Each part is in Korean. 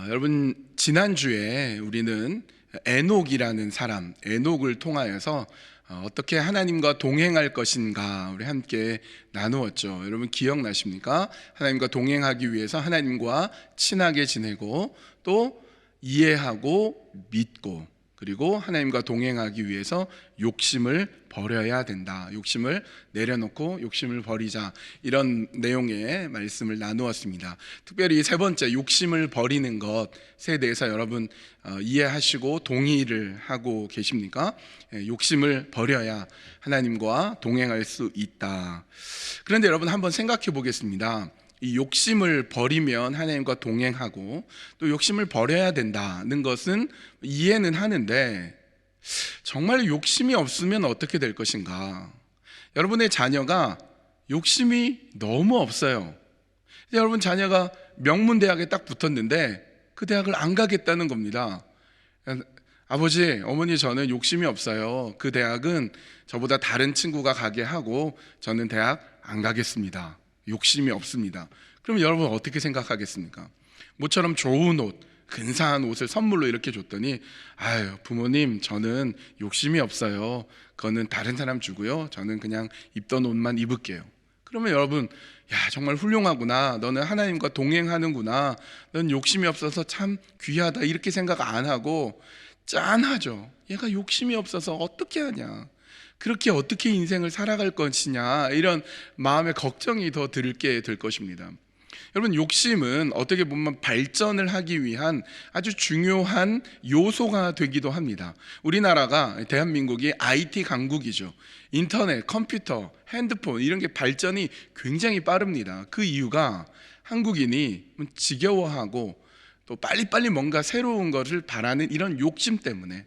여러분 지난주에 우리는 에녹이라는 사람, 에녹을 통하여서 어떻게 하나님과 동행할 것인가 우리 함께 나누었죠. 여러분 기억나십니까? 하나님과 동행하기 위해서 하나님과 친하게 지내고 또 이해하고 믿고, 그리고 하나님과 동행하기 위해서 욕심을 버려야 된다. 욕심을 내려놓고 욕심을 버리자, 이런 내용의 말씀을 나누었습니다. 특별히 세 번째, 욕심을 버리는 것에 대해서 여러분 이해하시고 동의를 하고 계십니까? 욕심을 버려야 하나님과 동행할 수 있다. 그런데 여러분 한번 생각해 보겠습니다. 이 욕심을 버리면 하나님과 동행하고 또 욕심을 버려야 된다는 것은 이해는 하는데, 정말 욕심이 없으면 어떻게 될 것인가? 여러분의 자녀가 욕심이 너무 없어요. 여러분 자녀가 명문대학에 딱 붙었는데 그 대학을 안 가겠다는 겁니다. 아버지, 어머니, 저는 욕심이 없어요. 그 대학은 저보다 다른 친구가 가게 하고 저는 대학 안 가겠습니다. 욕심이 없습니다. 그럼 여러분 어떻게 생각하겠습니까? 모처럼 좋은 옷, 근사한 옷을 선물로 이렇게 줬더니, 아유 부모님, 저는 욕심이 없어요. 그거는 다른 사람 주고요, 저는 그냥 입던 옷만 입을게요. 그러면 여러분, 야 정말 훌륭하구나, 너는 하나님과 동행하는구나, 넌 욕심이 없어서 참 귀하다, 이렇게 생각 안 하고 짠하죠. 얘가 욕심이 없어서 어떻게 하냐, 그렇게 어떻게 인생을 살아갈 것이냐, 이런 마음의 걱정이 더 들게 될 것입니다. 여러분, 욕심은 어떻게 보면 발전을 하기 위한 아주 중요한 요소가 되기도 합니다. 우리나라가, 대한민국이 IT 강국이죠. 인터넷, 컴퓨터, 핸드폰 이런 게 발전이 굉장히 빠릅니다. 그 이유가 한국인이 지겨워하고 또 빨리빨리 뭔가 새로운 것을 바라는 이런 욕심 때문에,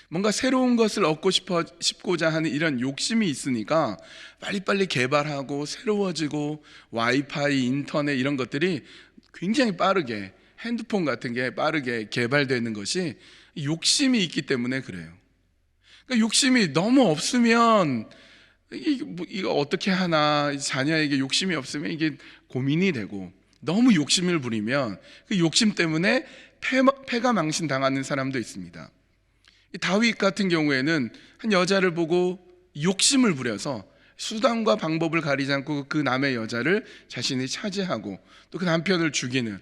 뭔가 새로운 것을 얻고 싶고자 하는 이런 욕심이 있으니까 빨리빨리 개발하고 새로워지고, 와이파이, 인터넷 이런 것들이 굉장히 빠르게, 핸드폰 같은 게 빠르게 개발되는 것이 욕심이 있기 때문에 그래요. 그러니까 욕심이 너무 없으면 이거 어떻게 하나, 자녀에게 욕심이 없으면 이게 고민이 되고, 너무 욕심을 부리면 그 욕심 때문에 패가 망신당하는 사람도 있습니다. 다윗 같은 경우에는 한 여자를 보고 욕심을 부려서 수단과 방법을 가리지 않고 그 남의 여자를 자신이 차지하고 또 그 남편을 죽이는,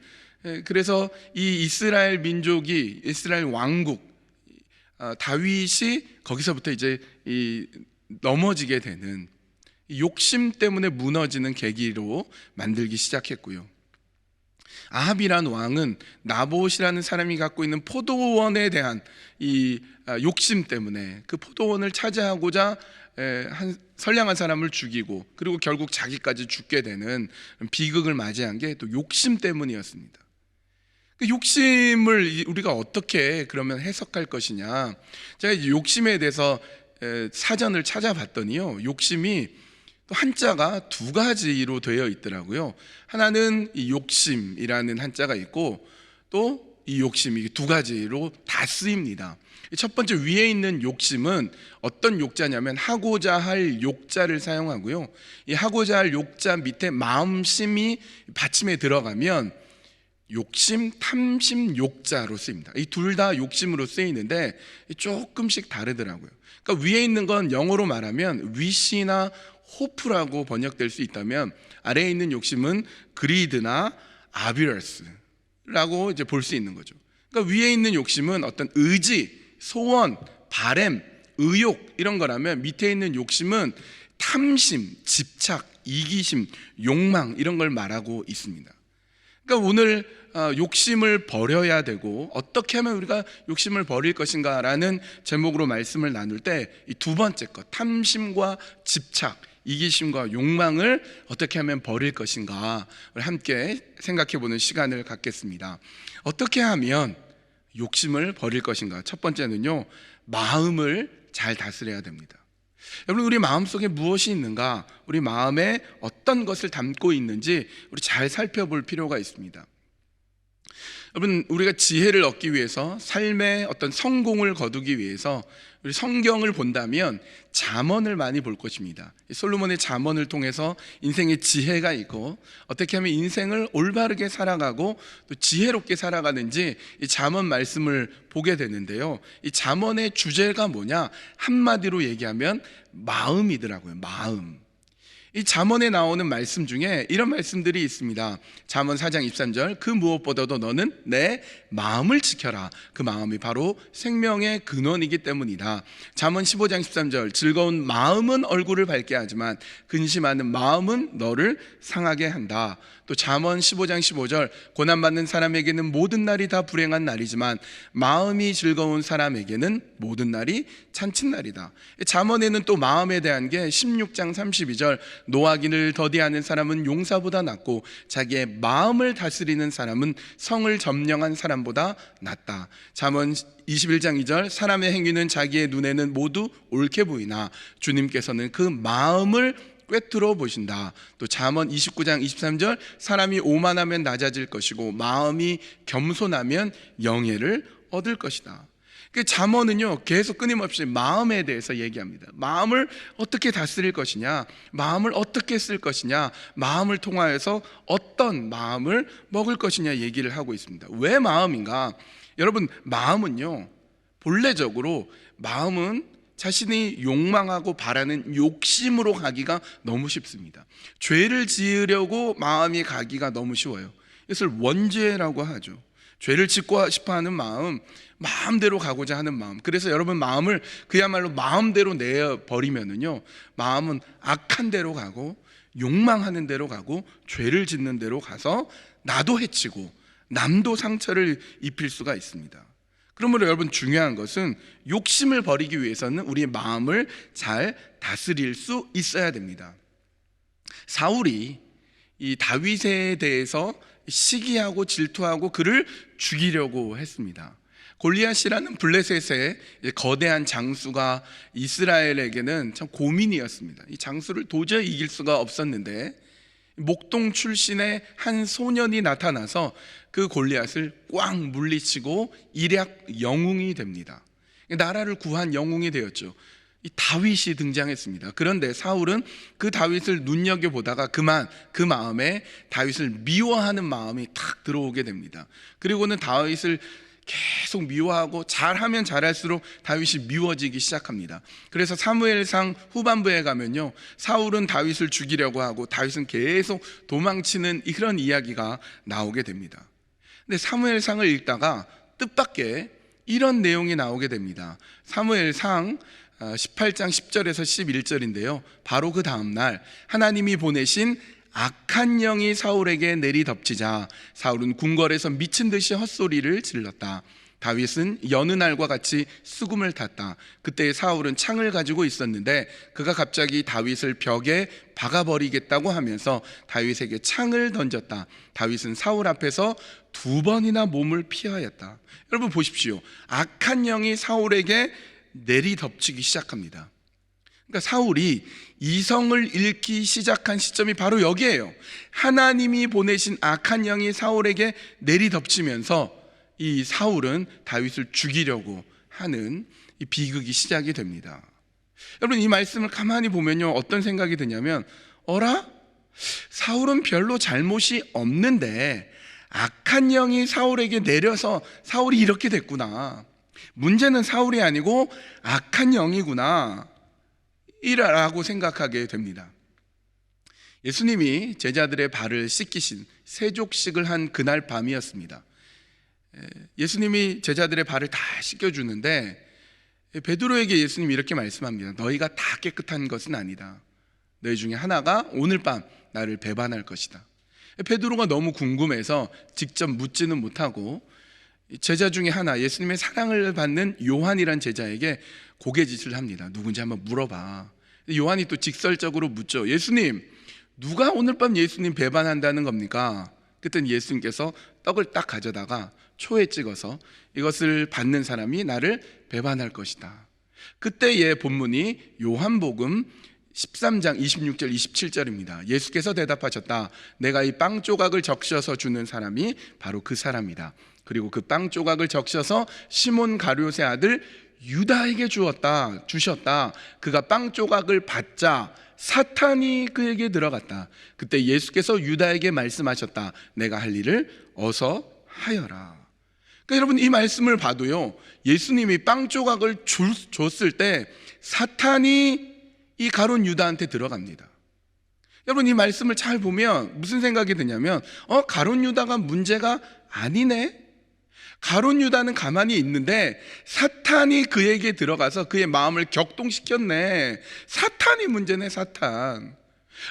그래서 이 이스라엘 민족이, 이스라엘 왕국, 다윗이 거기서부터 이제 넘어지게 되는, 욕심 때문에 무너지는 계기로 만들기 시작했고요. 아합이란 왕은 나봇이라는 사람이 갖고 있는 포도원에 대한 이 욕심 때문에 그 포도원을 차지하고자 선량한 사람을 죽이고, 그리고 결국 자기까지 죽게 되는 비극을 맞이한 게 또 욕심 때문이었습니다. 그 욕심을 우리가 어떻게 그러면 해석할 것이냐, 제가 이제 욕심에 대해서 사전을 찾아봤더니요, 욕심이 또 한자가 두 가지로 되어 있더라고요. 하나는 이 욕심이라는 한자가 있고, 또 이 욕심이 두 가지로 다 쓰입니다. 첫 번째, 위에 있는 욕심은 어떤 욕자냐면 하고자 할 욕자를 사용하고요, 이 하고자 할 욕자 밑에 마음심이 받침에 들어가면 욕심, 탐심, 욕자로 쓰입니다. 이 둘 다 욕심으로 쓰이는데 조금씩 다르더라고요. 그러니까 위에 있는 건 영어로 말하면 wish나 hope라고 번역될 수 있다면, 아래에 있는 욕심은 greed나 avarice라고 이제 볼 수 있는 거죠. 그러니까 위에 있는 욕심은 어떤 의지, 소원, 바램, 의욕 이런 거라면, 밑에 있는 욕심은 탐심, 집착, 이기심, 욕망 이런 걸 말하고 있습니다. 그러니까 오늘 욕심을 버려야 되고, 어떻게 하면 우리가 욕심을 버릴 것인가라는 제목으로 말씀을 나눌 때, 이 두 번째 것, 탐심과 집착, 이기심과 욕망을 어떻게 하면 버릴 것인가, 함께 생각해 보는 시간을 갖겠습니다. 어떻게 하면 욕심을 버릴 것인가? 첫 번째는요, 마음을 잘 다스려야 됩니다. 여러분, 우리 마음속에 무엇이 있는가, 우리 마음에 어떤 것을 담고 있는지 우리 잘 살펴볼 필요가 있습니다. 여러분, 우리가 지혜를 얻기 위해서, 삶의 어떤 성공을 거두기 위해서 우리 성경을 본다면 잠언을 많이 볼 것입니다. 솔로몬의 잠언을 통해서 인생의 지혜가 있고, 어떻게 하면 인생을 올바르게 살아가고 또 지혜롭게 살아가는지 이 잠언 말씀을 보게 되는데요, 이 잠언의 주제가 뭐냐, 한마디로 얘기하면 마음이더라고요. 마음. 이 잠언에 나오는 말씀 중에 이런 말씀들이 있습니다. 잠언 4장 23절, 그 무엇보다도 너는 내 마음을 지켜라. 그 마음이 바로 생명의 근원이기 때문이다. 잠언 15장 13절, 즐거운 마음은 얼굴을 밝게 하지만 근심하는 마음은 너를 상하게 한다. 또 잠언 15장 15절, 고난받는 사람에게는 모든 날이 다 불행한 날이지만 마음이 즐거운 사람에게는 모든 날이 찬칫날이다. 잠언에는 또 마음에 대한 게 16장 32절, 노하기를 더디하는 사람은 용사보다 낫고 자기의 마음을 다스리는 사람은 성을 점령한 사람보다 낫다. 잠언 21장 2절, 사람의 행위는 자기의 눈에는 모두 옳게 보이나 주님께서는 그 마음을 꿰뚫어 보신다. 또 잠언 29장 23절, 사람이 오만하면 낮아질 것이고 마음이 겸손하면 영예를 얻을 것이다. 그 잠언은요, 계속 끊임없이 마음에 대해서 얘기합니다. 마음을 어떻게 다스릴 것이냐, 마음을 어떻게 쓸 것이냐, 마음을 통하여서 어떤 마음을 먹을 것이냐 얘기를 하고 있습니다. 왜 마음인가? 여러분, 마음은요, 본래적으로 마음은 자신이 욕망하고 바라는 욕심으로 가기가 너무 쉽습니다. 죄를 지으려고 마음이 가기가 너무 쉬워요. 이것을 원죄라고 하죠. 죄를 짓고 싶어하는 마음, 마음대로 가고자 하는 마음. 그래서 여러분, 마음을 그야말로 마음대로 내버리면은요, 마음은 악한 대로 가고 욕망하는 대로 가고 죄를 짓는 대로 가서 나도 해치고 남도 상처를 입힐 수가 있습니다. 그러므로 여러분, 중요한 것은 욕심을 버리기 위해서는 우리의 마음을 잘 다스릴 수 있어야 됩니다. 사울이 이 다윗에 대해서 시기하고 질투하고 그를 죽이려고 했습니다. 골리앗이라는 블레셋의 거대한 장수가 이스라엘에게는 참 고민이었습니다. 이 장수를 도저히 이길 수가 없었는데 목동 출신의 한 소년이 나타나서 그 골리앗을 꽉 물리치고 일약 영웅이 됩니다. 나라를 구한 영웅이 되었죠. 이 다윗이 등장했습니다. 그런데 사울은 그 다윗을 눈여겨보다가 그만 그 마음에 다윗을 미워하는 마음이 탁 들어오게 됩니다. 그리고는 다윗을 계속 미워하고 잘하면 잘할수록 다윗이 미워지기 시작합니다. 그래서 사무엘상 후반부에 가면요, 사울은 다윗을 죽이려고 하고 다윗은 계속 도망치는 이런 이야기가 나오게 됩니다. 근데 사무엘상을 읽다가 뜻밖의 이런 내용이 나오게 됩니다. 사무엘상 18장 10절에서 11절인데요, 바로 그 다음날 하나님이 보내신 악한 영이 사울에게 내리덮치자 사울은 궁궐에서 미친 듯이 헛소리를 질렀다. 다윗은 여느 날과 같이 수금을 탔다. 그때 사울은 창을 가지고 있었는데 그가 갑자기 다윗을 벽에 박아버리겠다고 하면서 다윗에게 창을 던졌다. 다윗은 사울 앞에서 2번이나 몸을 피하였다. 여러분 보십시오. 악한 영이 사울에게 내리덮치기 시작합니다. 그러니까 사울이 이성을 잃기 시작한 시점이 바로 여기에요. 하나님이 보내신 악한 영이 사울에게 내리덮치면서 이 사울은 다윗을 죽이려고 하는 이 비극이 시작이 됩니다. 여러분, 이 말씀을 가만히 보면요, 어떤 생각이 드냐면, 어라? 사울은 별로 잘못이 없는데 악한 영이 사울에게 내려서 사울이 이렇게 됐구나. 문제는 사울이 아니고 악한 영이구나, 이라고 생각하게 됩니다. 예수님이 제자들의 발을 씻기신 세족식을 한 그날 밤이었습니다. 예수님이 제자들의 발을 다 씻겨주는데 베드로에게 예수님이 이렇게 말씀합니다. 너희가 다 깨끗한 것은 아니다. 너희 중에 하나가 오늘 밤 나를 배반할 것이다. 베드로가 너무 궁금해서 직접 묻지는 못하고 제자 중에 하나, 예수님의 사랑을 받는 요한이란 제자에게 고개짓을 합니다. 누군지 한번 물어봐. 요한이 또 직설적으로 묻죠. 예수님, 누가 오늘 밤 예수님 배반한다는 겁니까? 그랬더니 예수님께서 떡을 딱 가져다가 초에 찍어서 이것을 받는 사람이 나를 배반할 것이다. 그때의 본문이 요한복음 13장 26절 27절입니다. 예수께서 대답하셨다. 내가 이 빵 조각을 적셔서 주는 사람이 바로 그 사람이다. 그리고 그 빵 조각을 적셔서 시몬 가룟의 아들 유다에게 주셨다. 그가 빵 조각을 받자 사탄이 그에게 들어갔다. 그때 예수께서 유다에게 말씀하셨다. 내가 할 일을 어서 하여라. 그러니까 여러분, 이 말씀을 봐도요, 예수님이 빵 조각을 줬을 때 사탄이 이 가룟 유다한테 들어갑니다. 여러분, 이 말씀을 잘 보면 무슨 생각이 드냐면 가룟 유다가 문제가 아니네. 가룟 유다는 가만히 있는데 사탄이 그에게 들어가서 그의 마음을 격동시켰네. 사탄이 문제네, 사탄.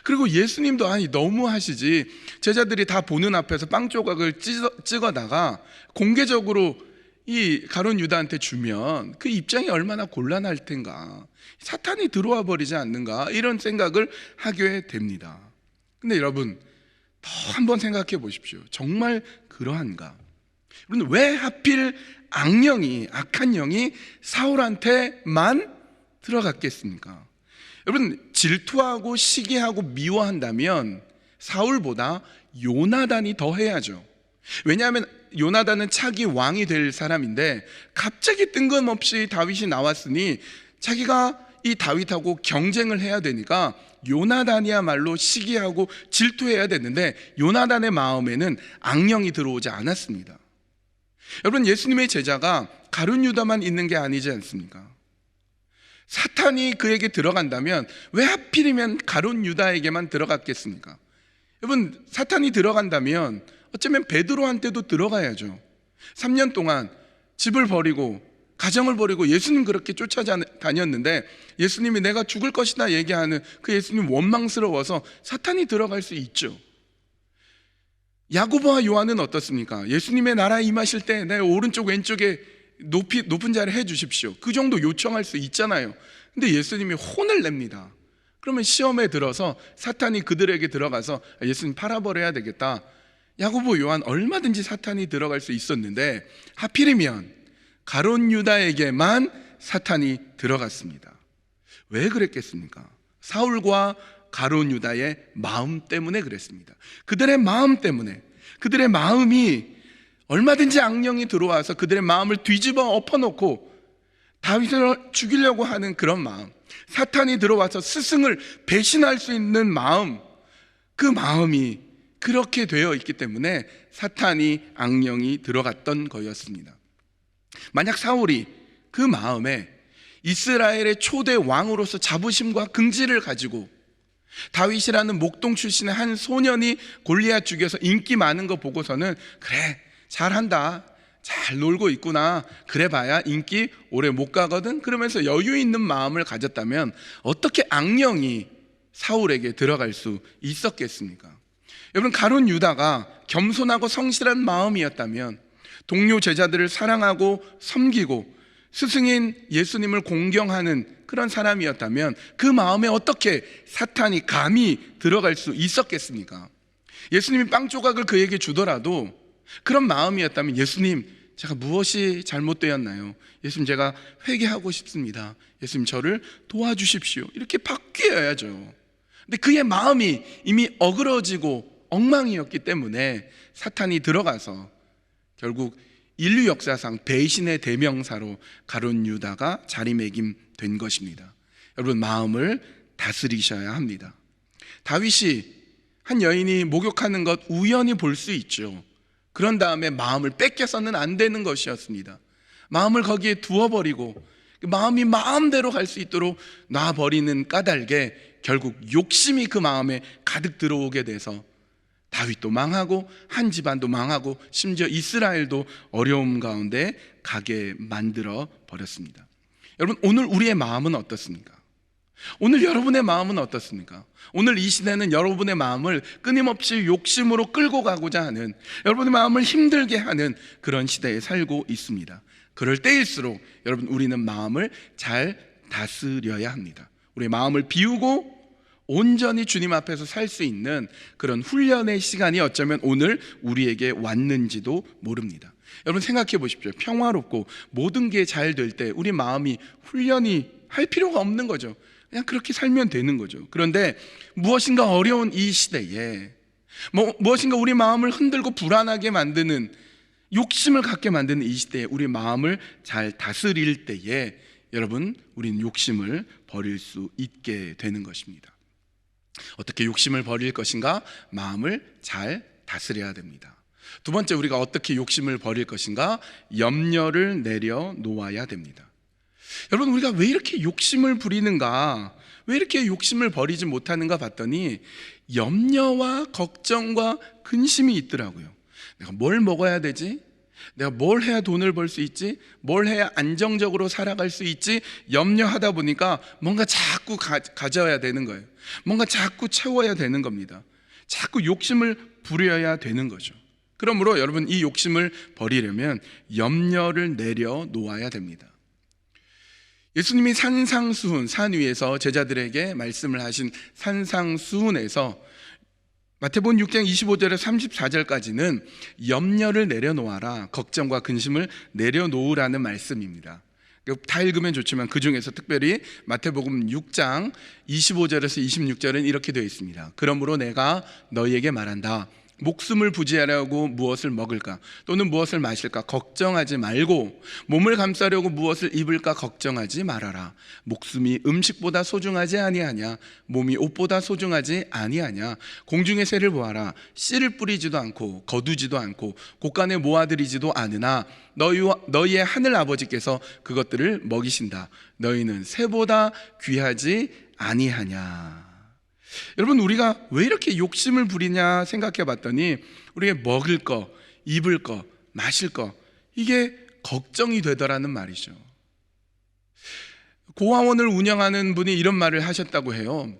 그리고 예수님도 너무 하시지. 제자들이 다 보는 앞에서 빵 조각을 찍어다가 공개적으로 이 가룟 유다한테 주면 그 입장이 얼마나 곤란할 텐가. 사탄이 들어와 버리지 않는가, 이런 생각을 하게 됩니다. 근데 여러분, 더 한번 생각해 보십시오. 정말 그러한가? 여러분, 왜 하필 악한 영이 사울한테만 들어갔겠습니까? 여러분, 질투하고 시기하고 미워한다면 사울보다 요나단이 더 해야죠. 왜냐하면 요나단은 차기 왕이 될 사람인데 갑자기 뜬금없이 다윗이 나왔으니 자기가 이 다윗하고 경쟁을 해야 되니까 요나단이야말로 시기하고 질투해야 되는데 요나단의 마음에는 악령이 들어오지 않았습니다. 여러분, 예수님의 제자가 가룟 유다만 있는 게 아니지 않습니까? 사탄이 그에게 들어간다면 왜 하필이면 가룟 유다에게만 들어갔겠습니까? 여러분, 사탄이 들어간다면 어쩌면 베드로한테도 들어가야죠. 3년 동안 집을 버리고 가정을 버리고 예수님 그렇게 쫓아다녔는데 예수님이 내가 죽을 것이다 얘기하는 그 예수님 원망스러워서 사탄이 들어갈 수 있죠. 야고보와 요한은 어떻습니까? 예수님의 나라에 임하실 때 내 오른쪽 왼쪽에 높은 자리를 해주십시오. 그 정도 요청할 수 있잖아요. 근데 예수님이 혼을 냅니다. 그러면 시험에 들어서 사탄이 그들에게 들어가서 예수님 팔아버려야 되겠다. 야고보 요한 얼마든지 사탄이 들어갈 수 있었는데 하필이면 가룟 유다에게만 사탄이 들어갔습니다. 왜 그랬겠습니까? 사울과 가룟 유다의 마음 때문에 그랬습니다. 그들의 마음 때문에, 그들의 마음이 얼마든지 악령이 들어와서 그들의 마음을 뒤집어 엎어놓고 다윗을 죽이려고 하는 그런 마음, 사탄이 들어와서 스승을 배신할 수 있는 마음, 그 마음이 그렇게 되어 있기 때문에 사탄이 악령이 들어갔던 거였습니다. 만약 사울이 그 마음에 이스라엘의 초대 왕으로서 자부심과 긍지를 가지고 다윗이라는 목동 출신의 한 소년이 골리앗 죽여서 인기 많은 거 보고서는 그래, 잘한다, 잘 놀고 있구나, 그래 봐야 인기 오래 못 가거든, 그러면서 여유 있는 마음을 가졌다면 어떻게 악령이 사울에게 들어갈 수 있었겠습니까? 여러분, 가룟 유다가 겸손하고 성실한 마음이었다면, 동료 제자들을 사랑하고 섬기고 스승인 예수님을 공경하는 그런 사람이었다면 그 마음에 어떻게 사탄이 감히 들어갈 수 있었겠습니까? 예수님이 빵 조각을 그에게 주더라도 그런 마음이었다면, 예수님, 제가 무엇이 잘못되었나요? 예수님, 제가 회개하고 싶습니다. 예수님, 저를 도와주십시오. 이렇게 바뀌어야죠. 근데 그의 마음이 이미 어그러지고 엉망이었기 때문에 사탄이 들어가서 결국 인류 역사상 배신의 대명사로 가룟 유다가 자리매김된 것입니다. 여러분, 마음을 다스리셔야 합니다. 다윗이 한 여인이 목욕하는 것 우연히 볼 수 있죠. 그런 다음에 마음을 뺏겨서는 안 되는 것이었습니다. 마음을 거기에 두어버리고 마음이 마음대로 갈 수 있도록 놔버리는 까닭에 결국 욕심이 그 마음에 가득 들어오게 돼서 다윗도 망하고 한 집안도 망하고 심지어 이스라엘도 어려움 가운데 가게 만들어 버렸습니다. 여러분, 오늘 우리의 마음은 어떻습니까? 오늘 여러분의 마음은 어떻습니까? 오늘 이 시대는 여러분의 마음을 끊임없이 욕심으로 끌고 가고자 하는, 여러분의 마음을 힘들게 하는 그런 시대에 살고 있습니다. 그럴 때일수록 여러분, 우리는 마음을 잘 다스려야 합니다. 우리의 마음을 비우고 온전히 주님 앞에서 살 수 있는 그런 훈련의 시간이 어쩌면 오늘 우리에게 왔는지도 모릅니다. 여러분, 생각해 보십시오. 평화롭고 모든 게 잘 될 때 우리 마음이 훈련이 할 필요가 없는 거죠. 그냥 그렇게 살면 되는 거죠. 그런데 무엇인가 어려운 이 시대에 무엇인가 우리 마음을 흔들고 불안하게 만드는 욕심을 갖게 만드는 이 시대에 우리 마음을 잘 다스릴 때에 여러분, 우리는 욕심을 버릴 수 있게 되는 것입니다. 어떻게 욕심을 버릴 것인가? 마음을 잘 다스려야 됩니다. 두 번째, 우리가 어떻게 욕심을 버릴 것인가? 염려를 내려놓아야 됩니다. 여러분, 우리가 왜 이렇게 욕심을 부리는가? 왜 이렇게 욕심을 버리지 못하는가 봤더니 염려와 걱정과 근심이 있더라고요. 내가 뭘 먹어야 되지? 내가 뭘 해야 돈을 벌 수 있지? 뭘 해야 안정적으로 살아갈 수 있지? 염려하다 보니까 뭔가 자꾸 가져야 되는 거예요. 뭔가 자꾸 채워야 되는 겁니다. 자꾸 욕심을 부려야 되는 거죠. 그러므로 여러분, 이 욕심을 버리려면 염려를 내려놓아야 됩니다. 예수님이 산상수훈, 산 위에서 제자들에게 말씀을 하신 산상수훈에서 마태복음 6장 25절에서 34절까지는 염려를 내려놓아라, 걱정과 근심을 내려놓으라는 말씀입니다. 다 읽으면 좋지만 그 중에서 특별히 마태복음 6장 25절에서 26절은 이렇게 되어 있습니다. 그러므로 내가 너희에게 말한다. 목숨을 부지하려고 무엇을 먹을까 또는 무엇을 마실까 걱정하지 말고, 몸을 감싸려고 무엇을 입을까 걱정하지 말아라. 목숨이 음식보다 소중하지 아니하냐? 몸이 옷보다 소중하지 아니하냐? 공중의 새를 보아라. 씨를 뿌리지도 않고 거두지도 않고 곳간에 모아들이지도 않으나 너희의 하늘 아버지께서 그것들을 먹이신다. 너희는 새보다 귀하지 아니하냐? 여러분, 우리가 왜 이렇게 욕심을 부리냐 생각해 봤더니 우리가 먹을 거, 입을 거, 마실 거, 이게 걱정이 되더라는 말이죠. 고아원을 운영하는 분이 이런 말을 하셨다고 해요.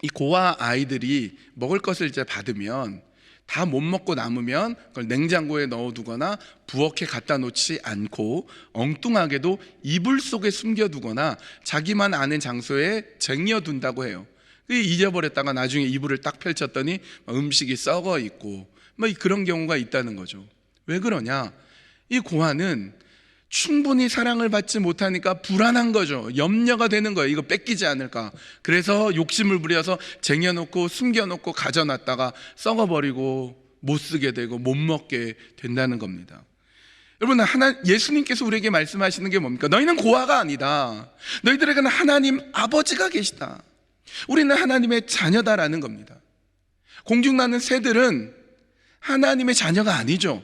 이 고아 아이들이 먹을 것을 이제 받으면 다 못 먹고 남으면 그걸 냉장고에 넣어두거나 부엌에 갖다 놓지 않고 엉뚱하게도 이불 속에 숨겨두거나 자기만 아는 장소에 쟁여둔다고 해요. 잊어버렸다가 나중에 이불을 딱 펼쳤더니 음식이 썩어 있고 그런 경우가 있다는 거죠. 왜 그러냐? 이 고아는 충분히 사랑을 받지 못하니까 불안한 거죠. 염려가 되는 거예요. 이거 뺏기지 않을까. 그래서 욕심을 부려서 쟁여놓고 숨겨놓고 가져놨다가 썩어버리고 못 쓰게 되고 못 먹게 된다는 겁니다. 여러분, 예수님께서 우리에게 말씀하시는 게 뭡니까? 너희는 고아가 아니다. 너희들에게는 하나님 아버지가 계시다. 우리는 하나님의 자녀다라는 겁니다. 공중나는 새들은 하나님의 자녀가 아니죠.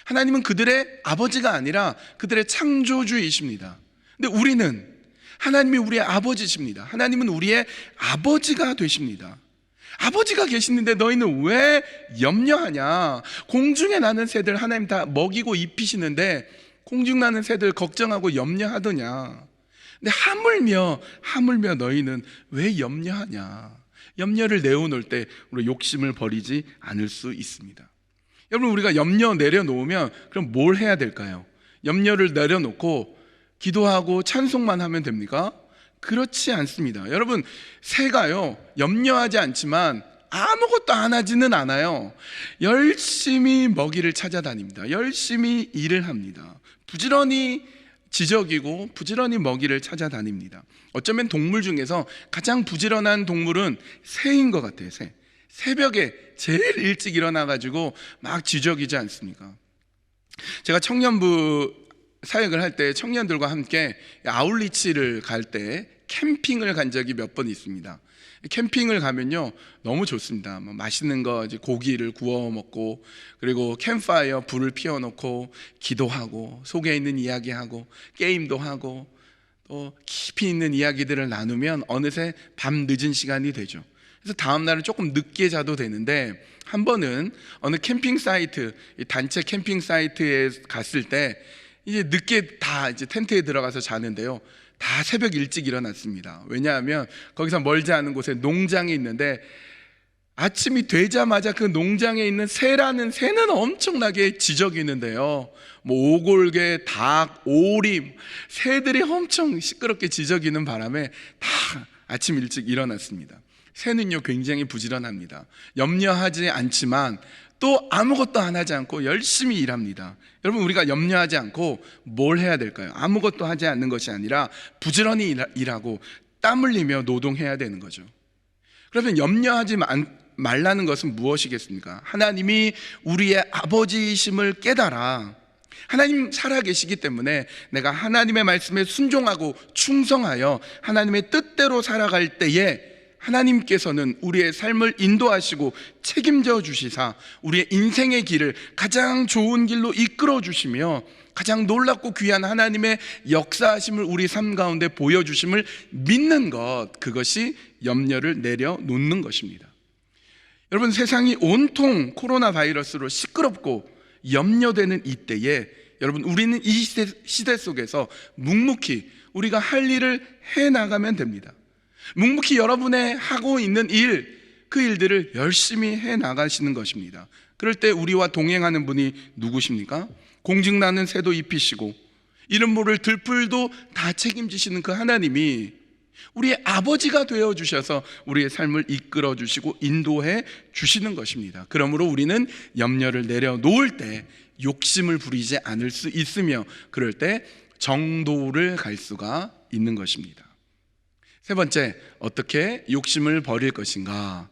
하나님은 그들의 아버지가 아니라 그들의 창조주이십니다. 근데 우리는 하나님이 우리의 아버지십니다. 하나님은 우리의 아버지가 되십니다. 아버지가 계시는데 너희는 왜 염려하냐? 공중에 나는 새들 하나님 다 먹이고 입히시는데 공중 나는 새들 걱정하고 염려하더냐? 근데 하물며 너희는 왜 염려하냐? 염려를 내어놓을 때 우리 욕심을 버리지 않을 수 있습니다. 여러분, 우리가 염려 내려놓으면 그럼 뭘 해야 될까요? 염려를 내려놓고 기도하고 찬송만 하면 됩니까? 그렇지 않습니다. 여러분, 새가요 염려하지 않지만 아무것도 안 하지는 않아요. 열심히 먹이를 찾아다닙니다. 열심히 일을 합니다. 부지런히 지적이고 부지런히 먹이를 찾아다닙니다. 어쩌면 동물 중에서 가장 부지런한 동물은 새인 것 같아요. 새벽에 제일 일찍 일어나가지고 막 지적이지 않습니까? 제가 청년부 사역을 할 때 청년들과 함께 아울리치를 갈 때 캠핑을 간 적이 몇 번 있습니다. 캠핑을 가면요 너무 좋습니다. 맛있는 거 이제 고기를 구워 먹고, 그리고 캠파이어 불을 피워놓고 기도하고 속에 있는 이야기하고 게임도 하고 또 깊이 있는 이야기들을 나누면 어느새 밤 늦은 시간이 되죠. 그래서 다음 날은 조금 늦게 자도 되는데, 한 번은 어느 캠핑 사이트, 단체 캠핑 사이트에 갔을 때 이제 늦게 다 이제 텐트에 들어가서 자는데요, 다 새벽 일찍 일어났습니다. 왜냐하면 거기서 멀지 않은 곳에 농장이 있는데 아침이 되자마자 그 농장에 있는 새는 엄청나게 지저귀는데요, 뭐 오골개, 닭, 오리, 새들이 엄청 시끄럽게 지저귀는 바람에 다 아침 일찍 일어났습니다. 새는요 굉장히 부지런합니다. 염려하지 않지만 또 아무것도 안 하지 않고 열심히 일합니다. 여러분, 우리가 염려하지 않고 뭘 해야 될까요? 아무것도 하지 않는 것이 아니라 부지런히 일하고 땀 흘리며 노동해야 되는 거죠. 그러면 염려하지 말라는 것은 무엇이겠습니까? 하나님이 우리의 아버지이심을 깨달아 하나님 살아계시기 때문에 내가 하나님의 말씀에 순종하고 충성하여 하나님의 뜻대로 살아갈 때에 하나님께서는 우리의 삶을 인도하시고 책임져 주시사 우리의 인생의 길을 가장 좋은 길로 이끌어 주시며 가장 놀랍고 귀한 하나님의 역사하심을 우리 삶 가운데 보여주심을 믿는 것, 그것이 염려를 내려놓는 것입니다. 여러분, 세상이 온통 코로나 바이러스로 시끄럽고 염려되는 이때에 여러분, 우리는 이 시대 속에서 묵묵히 우리가 할 일을 해나가면 됩니다. 묵묵히 여러분의 하고 있는 일, 그 일들을 열심히 해나가시는 것입니다. 그럴 때 우리와 동행하는 분이 누구십니까? 공직나는 새도 입히시고 이름 모를 들풀도 다 책임지시는 그 하나님이 우리의 아버지가 되어주셔서 우리의 삶을 이끌어 주시고 인도해 주시는 것입니다. 그러므로 우리는 염려를 내려놓을 때 욕심을 부리지 않을 수 있으며 그럴 때 정도를 갈 수가 있는 것입니다. 세 번째, 어떻게 욕심을 버릴 것인가?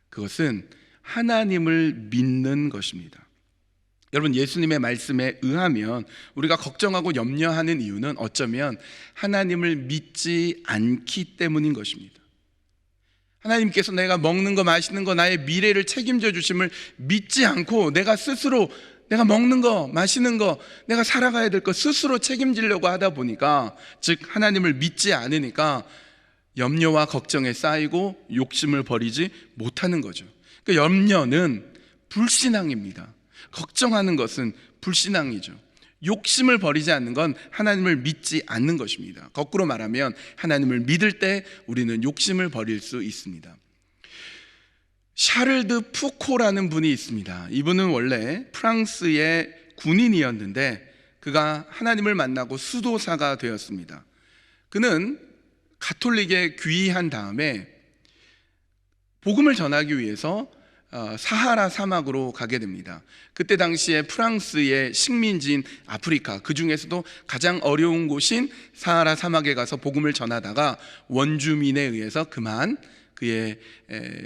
그것은 하나님을 믿는 것입니다. 여러분, 예수님의 말씀에 의하면 우리가 걱정하고 염려하는 이유는 어쩌면 하나님을 믿지 않기 때문인 것입니다. 하나님께서 내가 먹는 거 마시는 거 나의 미래를 책임져 주심을 믿지 않고 내가 스스로 내가 먹는 거 마시는 거 내가 살아가야 될 거 스스로 책임지려고 하다 보니까, 즉 하나님을 믿지 않으니까 염려와 걱정에 쌓이고 욕심을 버리지 못하는 거죠. 그러니까 염려는 불신앙입니다. 걱정하는 것은 불신앙이죠. 욕심을 버리지 않는 건 하나님을 믿지 않는 것입니다. 거꾸로 말하면 하나님을 믿을 때 우리는 욕심을 버릴 수 있습니다. 샤를드 푸코라는 분이 있습니다. 이분은 원래 프랑스의 군인이었는데 그가 하나님을 만나고 수도사가 되었습니다. 그는 가톨릭에 귀의한 다음에 복음을 전하기 위해서 사하라 사막으로 가게 됩니다. 그때 당시에 프랑스의 식민지인 아프리카, 그 중에서도 가장 어려운 곳인 사하라 사막에 가서 복음을 전하다가 원주민에 의해서 그만 그의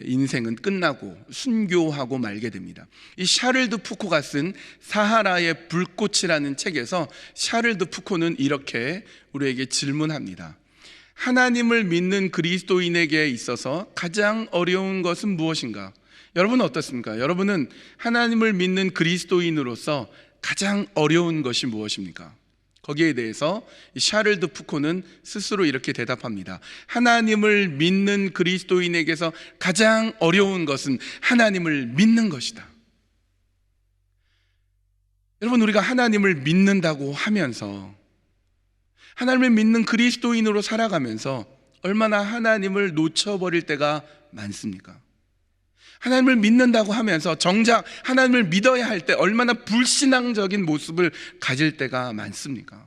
인생은 끝나고 순교하고 말게 됩니다. 이 샤를드 푸코가 쓴 사하라의 불꽃이라는 책에서 샤를드 푸코는 이렇게 우리에게 질문합니다. 하나님을 믿는 그리스도인에게 있어서 가장 어려운 것은 무엇인가? 여러분은 어떻습니까? 여러분은 하나님을 믿는 그리스도인으로서 가장 어려운 것이 무엇입니까? 거기에 대해서 샤를드 푸코는 스스로 이렇게 대답합니다. 하나님을 믿는 그리스도인에게서 가장 어려운 것은 하나님을 믿는 것이다. 여러분, 우리가 하나님을 믿는다고 하면서 하나님을 믿는 그리스도인으로 살아가면서 얼마나 하나님을 놓쳐버릴 때가 많습니까? 하나님을 믿는다고 하면서 정작 하나님을 믿어야 할 때 얼마나 불신앙적인 모습을 가질 때가 많습니까?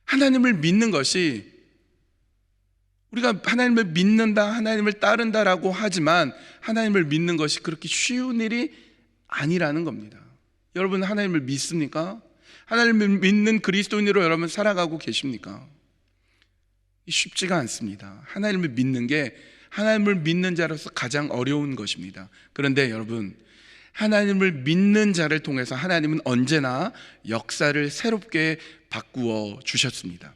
하나님을 믿는 것이, 우리가 하나님을 믿는다, 하나님을 따른다라고 하지만 하나님을 믿는 것이 그렇게 쉬운 일이 아니라는 겁니다. 여러분, 하나님을 믿습니까? 하나님을 믿는 그리스도인으로 여러분 살아가고 계십니까? 쉽지가 않습니다. 하나님을 믿는 게 하나님을 믿는 자로서 가장 어려운 것입니다. 그런데 여러분, 하나님을 믿는 자를 통해서 하나님은 언제나 역사를 새롭게 바꾸어 주셨습니다.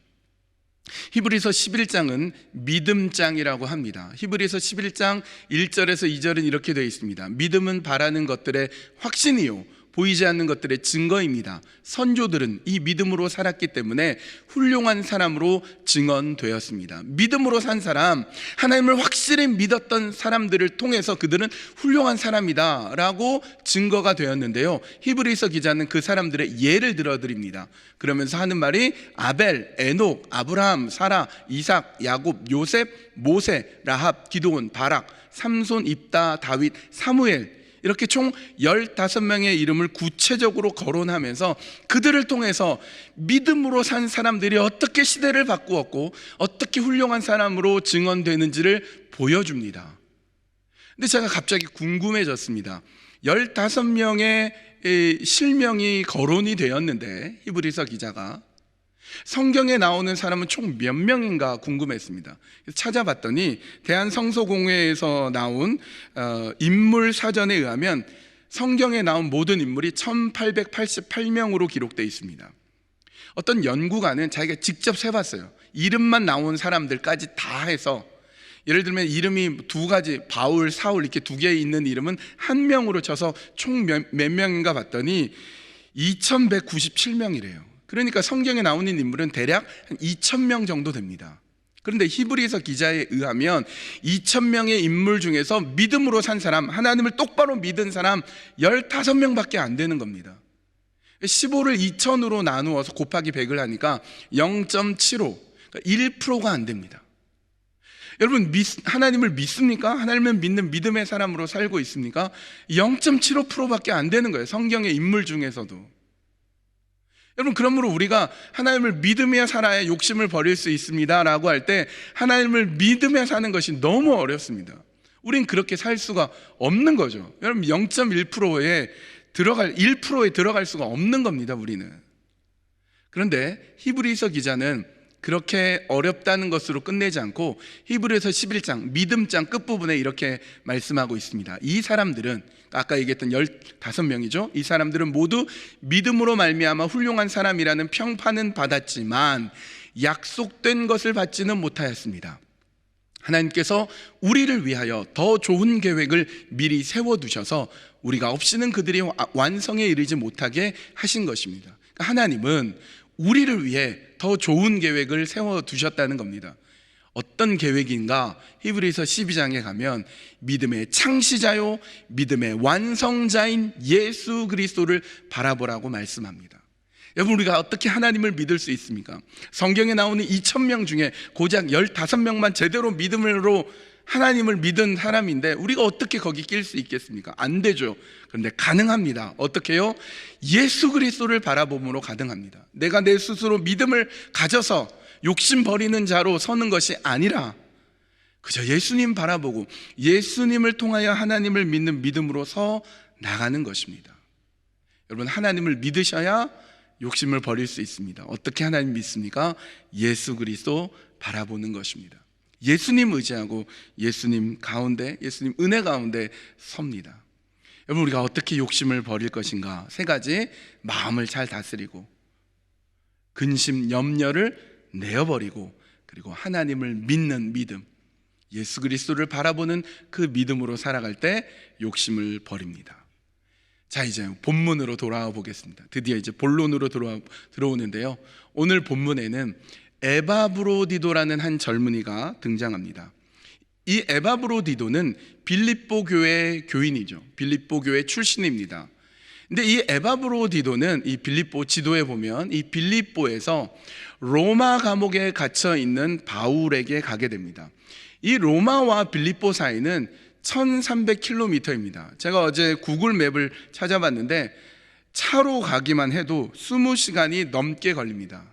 히브리서 11장은 믿음장이라고 합니다. 히브리서 11장 1절에서 2절은 이렇게 되어 있습니다. 믿음은 바라는 것들의 확신이요 보이지 않는 것들의 증거입니다. 선조들은 이 믿음으로 살았기 때문에 훌륭한 사람으로 증언되었습니다. 믿음으로 산 사람, 하나님을 확실히 믿었던 사람들을 통해서 그들은 훌륭한 사람이다 라고 증거가 되었는데요, 히브리서 기자는 그 사람들의 예를 들어드립니다. 그러면서 하는 말이 아벨, 에녹, 아브라함, 사라, 이삭, 야곱, 요셉, 모세, 라합, 기드온, 바락, 삼손, 입다, 다윗, 사무엘, 이렇게 총 15명의 이름을 구체적으로 거론하면서 그들을 통해서 믿음으로 산 사람들이 어떻게 시대를 바꾸었고 어떻게 훌륭한 사람으로 증언되는지를 보여줍니다. 근데 제가 갑자기 궁금해졌습니다. 15명의 실명이 거론이 되었는데 히브리서 기자가 성경에 나오는 사람은 총 몇 명인가 궁금했습니다. 그래서 찾아봤더니 대한성서공회에서 나온 인물 사전에 의하면 성경에 나온 모든 인물이 1888명으로 기록되어 있습니다. 어떤 연구가는 자기가 직접 세봤어요. 이름만 나온 사람들까지 다 해서, 예를 들면 이름이 두 가지, 바울, 사울 이렇게 두 개 있는 이름은 한 명으로 쳐서 총 몇 명인가 봤더니 2197명이래요. 그러니까 성경에 나오는 인물은 대략 한 2000명 정도 됩니다. 그런데 히브리서 기자에 의하면 2000명의 인물 중에서 믿음으로 산 사람, 하나님을 똑바로 믿은 사람 15명밖에 안 되는 겁니다. 15를 2000으로 나누어서 곱하기 100을 하니까 0.75, 그러니까 1%가 안 됩니다. 여러분, 하나님을 믿습니까? 하나님을 믿는 믿음의 사람으로 살고 있습니까? 0.75%밖에 안 되는 거예요. 성경의 인물 중에서도. 여러분, 그러므로 우리가 하나님을 믿으며 살아야 욕심을 버릴 수 있습니다 라고 할 때 하나님을 믿으며 사는 것이 너무 어렵습니다. 우린 그렇게 살 수가 없는 거죠. 여러분, 0.1%에 들어갈 수가 없는 겁니다, 우리는. 그런데 히브리서 기자는 그렇게 어렵다는 것으로 끝내지 않고 히브리서 11장 믿음장 끝부분에 이렇게 말씀하고 있습니다. 이 사람들은, 아까 얘기했던 15명이죠. 이 사람들은 모두 믿음으로 말미암아 훌륭한 사람이라는 평판은 받았지만 약속된 것을 받지는 못하였습니다. 하나님께서 우리를 위하여 더 좋은 계획을 미리 세워두셔서 우리가 없이는 그들이 완성에 이르지 못하게 하신 것입니다. 그러니까 하나님은 우리를 위해 더 좋은 계획을 세워두셨다는 겁니다. 어떤 계획인가? 히브리서 12장에 가면 믿음의 창시자요 믿음의 완성자인 예수 그리스도를 바라보라고 말씀합니다. 여러분, 우리가 어떻게 하나님을 믿을 수 있습니까? 성경에 나오는 2000명 중에 고작 15명만 제대로 믿음으로 하나님을 믿은 사람인데 우리가 어떻게 거기 낄 수 있겠습니까? 안 되죠. 그런데 가능합니다. 어떻게요? 예수 그리스도를 바라봄으로 가능합니다. 내가 내 스스로 믿음을 가져서 욕심 버리는 자로 서는 것이 아니라 그저 예수님 바라보고 예수님을 통하여 하나님을 믿는 믿음으로 서 나가는 것입니다. 여러분, 하나님을 믿으셔야 욕심을 버릴 수 있습니다. 어떻게 하나님 믿습니까? 예수 그리스도 바라보는 것입니다. 예수님 의지하고 예수님 가운데, 예수님 은혜 가운데 섭니다. 여러분, 우리가 어떻게 욕심을 버릴 것인가? 3가지. 마음을 잘 다스리고, 근심, 염려를 내어버리고, 그리고 하나님을 믿는 믿음, 예수 그리스도를 바라보는 그 믿음으로 살아갈 때 욕심을 버립니다. 자, 이제 본문으로 돌아와 보겠습니다. 드디어 이제 본론으로 들어오는데요. 오늘 본문에는 에바브로디도라는 한 젊은이가 등장합니다. 이 에바브로디도는 빌립보 교회 교인이죠. 빌립보 교회 출신입니다. 근데 이 에바브로디도는 이 빌립보 지도에 보면 이 빌립보에서 로마 감옥에 갇혀 있는 바울에게 가게 됩니다. 이 로마와 빌립보 사이는 1300km입니다. 제가 어제 구글 맵을 찾아봤는데 차로 가기만 해도 20시간이 넘게 걸립니다.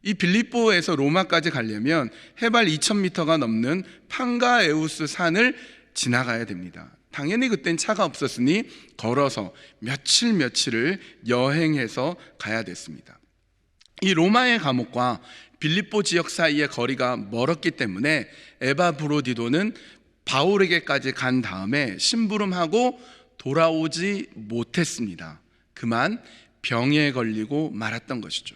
이 빌립보에서 로마까지 가려면 해발 2000m가 넘는 판가에우스 산을 지나가야 됩니다. 당연히 그땐 차가 없었으니 걸어서 며칠을 여행해서 가야 됐습니다. 이 로마의 감옥과 빌립보 지역 사이의 거리가 멀었기 때문에 에바브로디도는 바울에게까지 간 다음에 심부름하고 돌아오지 못했습니다. 그만 병에 걸리고 말았던 것이죠.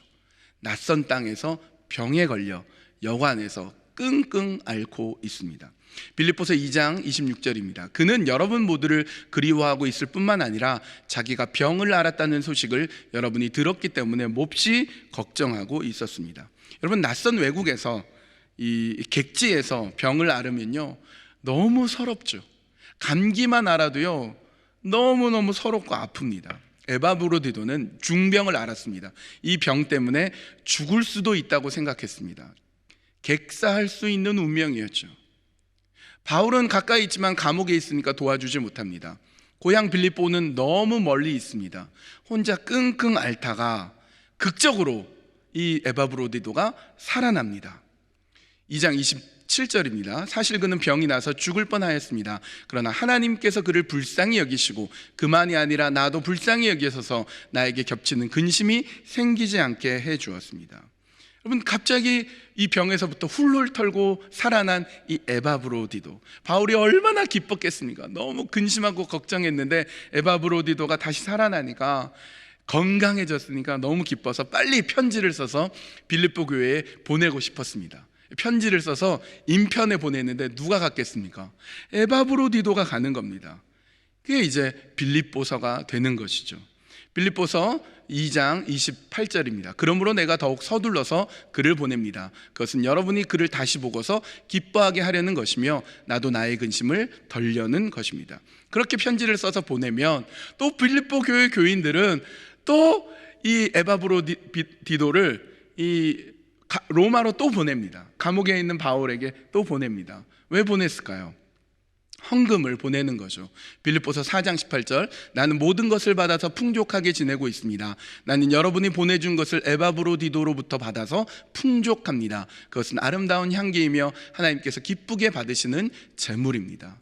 낯선 땅에서 병에 걸려 여관에서 끙끙 앓고 있습니다. 빌립보서 2장 26절입니다. 그는 여러분 모두를 그리워하고 있을 뿐만 아니라 자기가 병을 앓았다는 소식을 여러분이 들었기 때문에 몹시 걱정하고 있었습니다. 여러분, 낯선 외국에서 이 객지에서 병을 앓으면요 너무 서럽죠. 감기만 알아도요 너무너무 서럽고 아픕니다. 에바브로디도는 중병을 앓았습니다. 이 병 때문에 죽을 수도 있다고 생각했습니다. 객사할 수 있는 운명이었죠. 바울은 가까이 있지만 감옥에 있으니까 도와주지 못합니다. 고향 빌립보는 너무 멀리 있습니다. 혼자 끙끙 앓다가 극적으로 이 에바브로디도가 살아납니다. 2장 27절입니다. 사실 그는 병이 나서 죽을 뻔하였습니다. 그러나 하나님께서 그를 불쌍히 여기시고 그만이 아니라 나도 불쌍히 여기셔서 나에게 겹치는 근심이 생기지 않게 해주었습니다. 여러분, 갑자기 이 병에서부터 훌훌 털고 살아난 이 에바브로디도, 바울이 얼마나 기뻤겠습니까? 너무 근심하고 걱정했는데 에바브로디도가 다시 살아나니까, 건강해졌으니까 너무 기뻐서 빨리 편지를 써서 빌립보 교회에 보내고 싶었습니다. 편지를 써서 인편에 보냈는데 누가 갔겠습니까? 에바브로디도가 가는 겁니다. 그게 이제 빌립보서가 되는 것이죠. 빌립보서 2장 28절입니다. 그러므로 내가 더욱 서둘러서 글을 보냅니다. 그것은 여러분이 글을 다시 보고서 기뻐하게 하려는 것이며 나도 나의 근심을 덜려는 것입니다. 그렇게 편지를 써서 보내면 또 빌립보 교회 교인들은 또 이 에바브로디도를 이 로마로 또 보냅니다. 감옥에 있는 바울에게 또 보냅니다. 왜 보냈을까요? 헌금을 보내는 거죠. 빌립보서 4장 18절, 나는 모든 것을 받아서 풍족하게 지내고 있습니다. 나는 여러분이 보내준 것을 에바브로디도로부터 받아서 풍족합니다. 그것은 아름다운 향기이며 하나님께서 기쁘게 받으시는 제물입니다.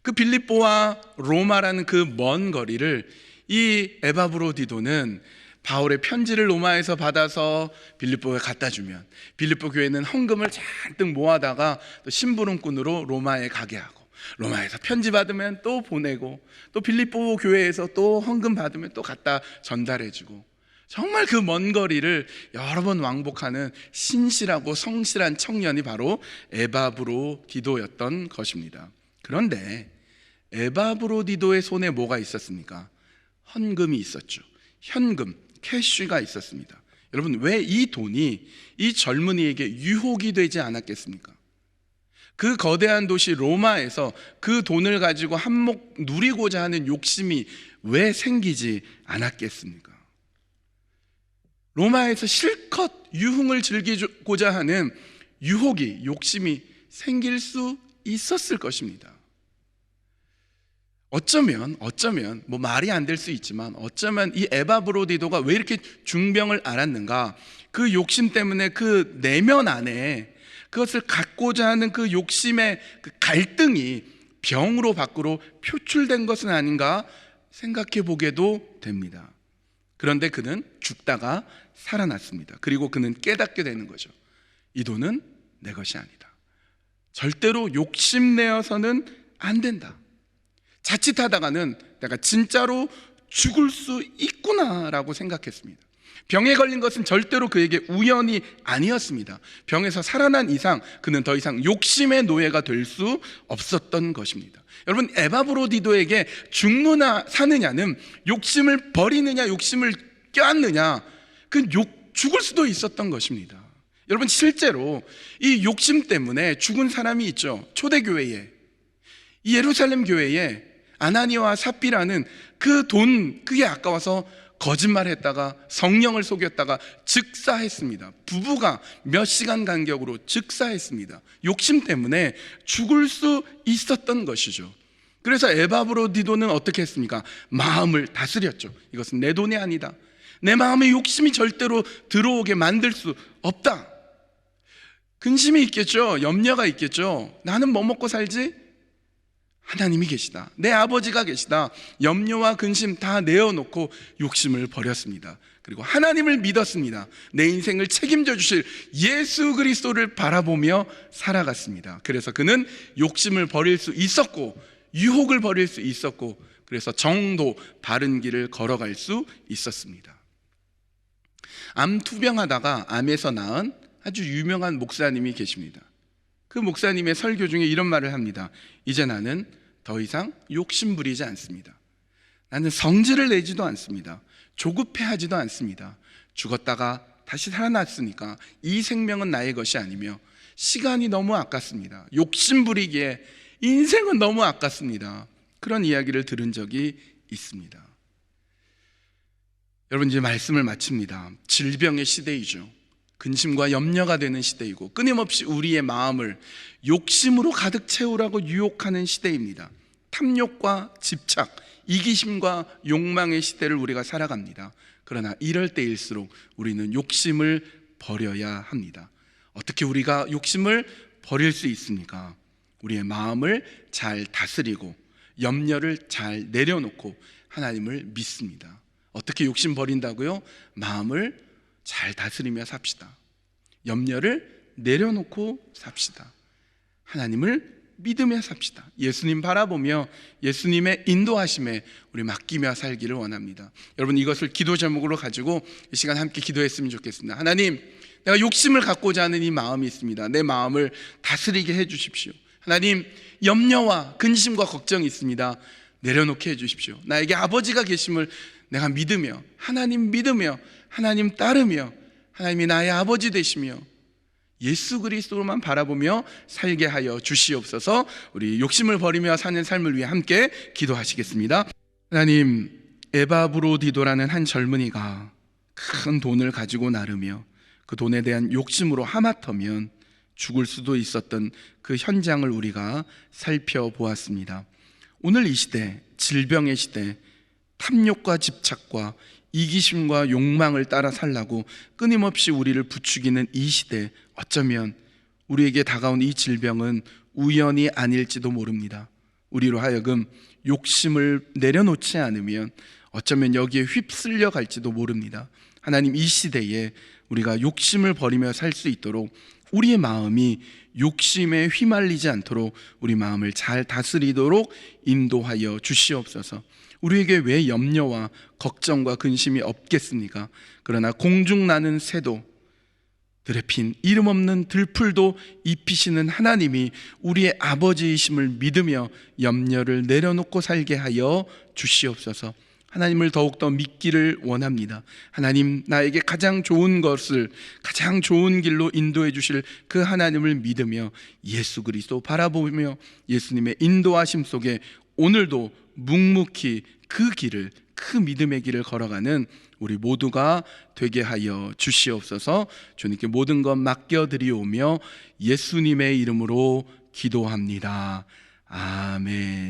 그 빌립보와 로마라는 그 먼 거리를 이 에바브로디도는 바울의 편지를 로마에서 받아서 빌립보에 갖다 주면 빌립보 교회는 헌금을 잔뜩 모아다가 또 심부름꾼으로 로마에 가게 하고, 로마에서 편지 받으면 또 보내고, 또 빌립보 교회에서 또 헌금 받으면 또 갖다 전달해주고, 정말 그 먼 거리를 여러 번 왕복하는 신실하고 성실한 청년이 바로 에바브로디도였던 것입니다. 그런데 에바브로디도의 손에 뭐가 있었습니까? 헌금이 있었죠. 현금, 캐쉬가 있었습니다. 여러분, 왜 이 돈이 이 젊은이에게 유혹이 되지 않았겠습니까? 그 거대한 도시 로마에서 그 돈을 가지고 한몫 누리고자 하는 욕심이 왜 생기지 않았겠습니까? 로마에서 실컷 유흥을 즐기고자 하는 유혹이, 욕심이 생길 수 있었을 것입니다. 어쩌면 뭐 말이 안 될 수 있지만, 어쩌면 이 에바브로디도가 왜 이렇게 중병을 앓았는가, 그 욕심 때문에 그 내면 안에 그것을 갖고자 하는 그 욕심의 그 갈등이 병으로 밖으로 표출된 것은 아닌가 생각해 보게도 됩니다. 그런데 그는 죽다가 살아났습니다. 그리고 그는 깨닫게 되는 거죠. 이 돈은 내 것이 아니다. 절대로 욕심내어서는 안 된다. 자칫하다가는 내가 진짜로 죽을 수 있구나라고 생각했습니다. 병에 걸린 것은 절대로 그에게 우연이 아니었습니다. 병에서 살아난 이상 그는 더 이상 욕심의 노예가 될 수 없었던 것입니다. 여러분, 에바브로디도에게 죽느냐 사느냐는 욕심을 버리느냐 욕심을 껴안느냐, 죽을 수도 있었던 것입니다. 여러분, 실제로 이 욕심 때문에 죽은 사람이 있죠. 초대교회에, 이 예루살렘 교회에 아나니아와 삽비라는 그 돈, 그게 아까워서 거짓말했다가 성령을 속였다가 즉사했습니다. 부부가 몇 시간 간격으로 즉사했습니다. 욕심 때문에 죽을 수 있었던 것이죠. 그래서 에바브로디도는 어떻게 했습니까? 마음을 다스렸죠. 이것은 내 돈이 아니다. 내 마음에 욕심이 절대로 들어오게 만들 수 없다. 근심이 있겠죠. 염려가 있겠죠. 나는 뭐 먹고 살지? 하나님이 계시다. 내 아버지가 계시다. 염려와 근심 다 내어놓고 욕심을 버렸습니다. 그리고 하나님을 믿었습니다. 내 인생을 책임져 주실 예수 그리스도를 바라보며 살아갔습니다. 그래서 그는 욕심을 버릴 수 있었고, 유혹을 버릴 수 있었고, 그래서 정도 바른 길을 걸어갈 수 있었습니다. 암 투병하다가 암에서 나은 아주 유명한 목사님이 계십니다. 그 목사님의 설교 중에 이런 말을 합니다. 이제 나는 더 이상 욕심 부리지 않습니다. 나는 성질을 내지도 않습니다. 조급해하지도 않습니다. 죽었다가 다시 살아났으니까 이 생명은 나의 것이 아니며 시간이 너무 아깝습니다. 욕심 부리기에 인생은 너무 아깝습니다. 그런 이야기를 들은 적이 있습니다. 여러분, 이제 말씀을 마칩니다. 질병의 시대이죠. 근심과 염려가 되는 시대이고, 끊임없이 우리의 마음을 욕심으로 가득 채우라고 유혹하는 시대입니다. 탐욕과 집착, 이기심과 욕망의 시대를 우리가 살아갑니다. 그러나 이럴 때일수록 우리는 욕심을 버려야 합니다. 어떻게 우리가 욕심을 버릴 수 있습니까? 우리의 마음을 잘 다스리고 염려를 잘 내려놓고 하나님을 믿습니다. 어떻게 욕심 버린다고요? 마음을 잘 다스리며 삽시다. 염려를 내려놓고 삽시다. 하나님을 믿으며 삽시다. 예수님 바라보며 예수님의 인도하심에 우리 맡기며 살기를 원합니다. 여러분, 이것을 기도 제목으로 가지고 이 시간 함께 기도했으면 좋겠습니다. 하나님, 내가 욕심을 갖고자 하는 이 마음이 있습니다. 내 마음을 다스리게 해주십시오. 하나님, 염려와 근심과 걱정이 있습니다. 내려놓게 해주십시오. 나에게 아버지가 계심을 내가 믿으며, 하나님 믿으며, 하나님 따르며, 하나님이 나의 아버지 되시며 예수 그리스도로만 바라보며 살게 하여 주시옵소서. 우리 욕심을 버리며 사는 삶을 위해 함께 기도하시겠습니다. 하나님, 에바브로디도라는 한 젊은이가 큰 돈을 가지고 나르며 그 돈에 대한 욕심으로 하마터면 죽을 수도 있었던 그 현장을 우리가 살펴보았습니다. 오늘 이 시대, 질병의 시대, 탐욕과 집착과 이기심과 욕망을 따라 살라고 끊임없이 우리를 부추기는 이 시대, 어쩌면 우리에게 다가온 이 질병은 우연이 아닐지도 모릅니다. 우리로 하여금 욕심을 내려놓지 않으면 어쩌면 여기에 휩쓸려 갈지도 모릅니다. 하나님, 이 시대에 우리가 욕심을 버리며 살 수 있도록 우리의 마음이 욕심에 휘말리지 않도록 우리 마음을 잘 다스리도록 인도하여 주시옵소서. 우리에게 왜 염려와 걱정과 근심이 없겠습니까? 그러나 공중 나는 새도 들에 핀 이름 없는 들풀도 입히시는 하나님이 우리의 아버지이심을 믿으며 염려를 내려놓고 살게 하여 주시옵소서. 하나님을 더욱더 믿기를 원합니다. 하나님, 나에게 가장 좋은 것을 가장 좋은 길로 인도해 주실 그 하나님을 믿으며 예수 그리스도 바라보며 예수님의 인도하심 속에 오늘도 묵묵히 그 길을, 그 믿음의 길을 걸어가는 우리 모두가 되게 하여 주시옵소서. 주님께 모든 것 맡겨드리오며 예수님의 이름으로 기도합니다. 아멘.